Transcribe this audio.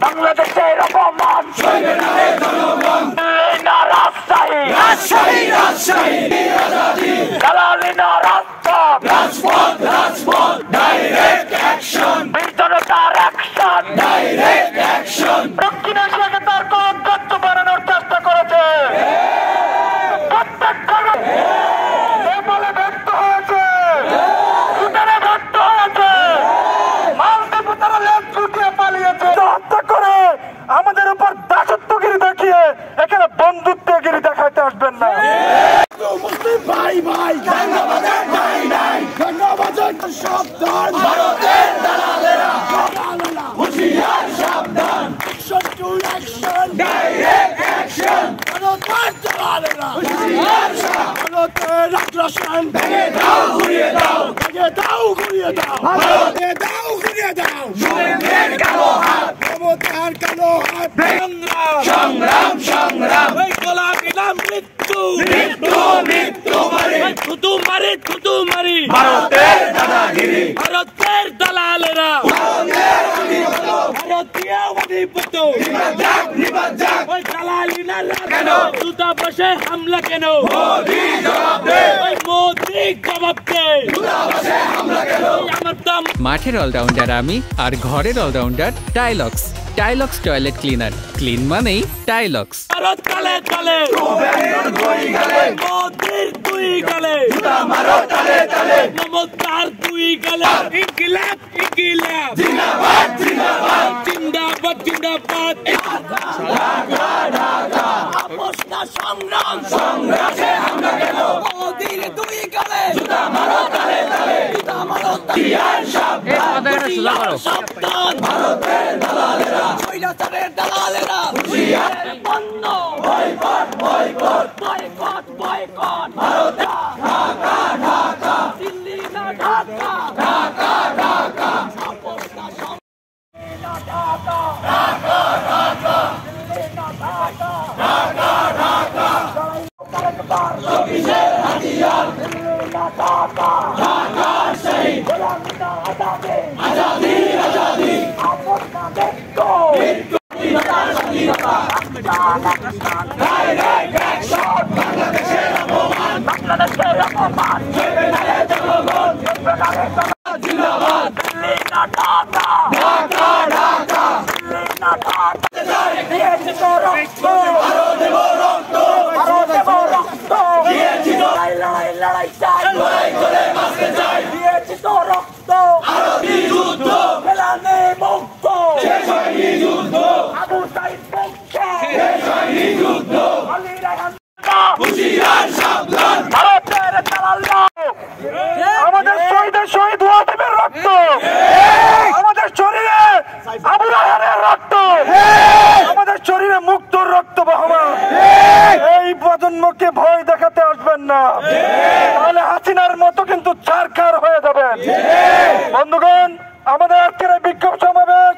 বাংলাদেশের অপমান সইবে না রে জনগণ। না রাজশাহী রাজশাহী রাজশাহী আজাদী দালালি না রাজপথ রাজপথ রাজপথ ডাইরেক্ট অ্যাকশন বিজনতার অ্যাকশন ডাইরেক্ট অ্যাকশন। দক্ষিণ এশিয়াকে তার কলঙ্কাত্ম বানানোর চেষ্টা করেছে প্রত্যেকটা বলে ব্যর্থ হয়েছে ভুটানে ব্যর্থ হয়েছে মালদ্বীপে তারা লেজ ঝুঁকিয়ে পালিয়েছে হত্যা করে আমাদের উপর দাসত্বগিরি দেখিয়ে এখানে বন্ধুত্বগিরি দেখাতে আসবেন না। মুসলিম ভাই ভাই ধন্যবাদের ভাই নাই ধন্যবাদের সাবধান ভারতের দালালেরা হুঁশিয়ার সাবধান action to action direct action ভারতের দালালেরা হুঁশিয়ার ভারতের আগ্রাসন ভেঙে দাও ঘুরিয়ে দাও ভেঙে দাও ঘুরিয়ে দাও ভারতে দাও ঘুরিয়ে দাও সুরেন্দ্রের কালো হাত মমতার কালো হাত সংগ্রাম সংগ্রাম ওই গোলামি নাম মৃত্যু মৃত্যু মৃত্যু মারি থুতু মারি থুতু মারি ভারতের দাদাগিরি ভারতের দালালেরা ভারতীয় অধিপত্য নিবাদ যাক ওই দালালি না কেন দূতাবাসে হামলা কেন মোদি জবাব দে ওই মোদি জবাব দে দূতাবাসে হামলা কেন আমার দাম। মাঠের অলরাউন্ডার আমি আর ঘরের all rounder Tylox. Tylox toilet cleaner clean মানেই টাইলক্স। ভারত তালে তালে দুই গালে মোদির দুই গালে জুতা মারো তালে তালে মমতার দুই গালে ইনকিলাব ইনকিলাব জিন্দাবাদ জিন্দাবাদ জিন্দাবাদ জিন্দাবাদ ঢাকা ঢাকা আপোষ না সংগ্রাম সংগ্রামে হামলা কেন মোদির দুই গালে জুতা মারো তালে তালে জুতা মারো হুঁশিয়ার সাবধান সাবধান ভারতের দালালেরা স্বৈরাচারের দালালেরা হুঁশিয়ার বন্ধ boycott boycott boycott boycott Bharat Dhaka Dhaka Delhi না ঢাকা ঢাকা ঢাকা আপোষ না ঢাকা ঢাকা ঢাকা দিল্লি না ঢাকা ঢাকা ঢাকা চব্বিশের হাতিয়ার দিল্লি না ঢাকা ঢাকা সেই গোলামি না আজাদি আজাদি আজাদি আপোষ না মৃত্যু মৃত্যু স্বাধীনতা ডাইরেক্ট অ্যাকশন বাংলাদেশের অপমান বাংলাদেশের অপমান চলবে না রে জনগণ চলবে না রে জিন্দাবাদ দিল্লি না ঢাকা ঢাকা ঢাকা দিল্লি না ঢাকা দিয়েছি তো রক্ত আরো দেব রক্ত আরো দেব রক্ত দিয়েছি তো লড়াই লড়াই চাই লড়াই করে বাঁচতে চাই দিয়েছি তো রক্ত আরো যুদ্ধ ফেলানে মুক্ত শেষ হয়নি যুদ্ধ আবু সাইদ মুক্ত শেষ হয়নি যুদ্ধ আলী রায়হান হুঁশিয়ার সাবধান ভারতের দালালরা আমাদের শহীদের শহীদ ওয়াসিমের রক্ত আমাদের শরীরে আবু রায়হানের রক্ত আমাদের শরীরে মুক্তর রক্ত বহমান এই প্রজন্মকে ভয় দেখাতে আসবেন না তাহলে হাসিনার মতো কিন্তু ছারখার হয়ে যাবেন। বন্ধুগণ আমাদের আজকের বিক্ষোভ সমাবেশ